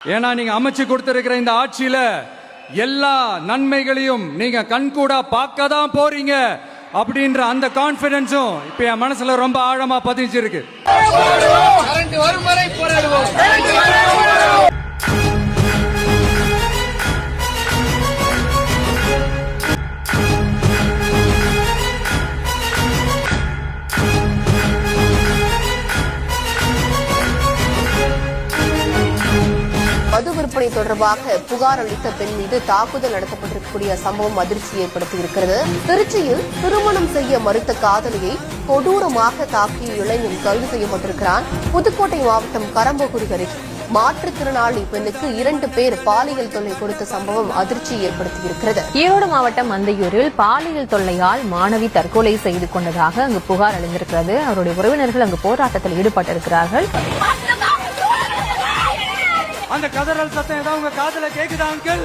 ஏன்னா நீங்க அமைச்சு கொடுத்திருக்கிற இந்த ஆட்சியில எல்லா நன்மைகளையும் நீங்க கண்கூடா பார்க்க தான் போறீங்க அப்படின்ற அந்த கான்பிடன்ஸும் இப்ப என் மனசுல ரொம்ப ஆழமா பதிஞ்சிருக்கு. மது விற்பனை தொடர்பாக புகார் அளித்த பெண் மீது தாக்குதல் நடத்தப்பட்டிருக்கக்கூடிய சம்பவம் அதிர்ச்சி ஏற்படுத்தியிருக்கிறது. திருச்சியில் திருமணம் செய்ய மறுத்த காதலியை கொடூரமாக தாக்கிய இளைஞன் கைது செய்யப்பட்டிருக்கிறான். புதுக்கோட்டை மாவட்டம் கரம்பக்குடி அருகே மாற்றுத்திறனாளி பெண்ணுக்கு 2 பேர் பாலியல் தொல்லை கொடுத்த சம்பவம் அதிர்ச்சி ஏற்படுத்தியிருக்கிறது. ஈரோடு மாவட்டம் அந்தையூரில் பாலியல் தொல்லையால் மாணவி தற்கொலை செய்து கொண்டதாக அங்கு புகார் எழுந்திருக்கிறது. அவருடைய உறவினர்கள் அங்கு போராட்டத்தில் ஈடுபட்டிருக்கிறார்கள். அந்த கதறல் சத்தம் ஏதாவது உங்க காதுல கேக்குதா அங்கிள்?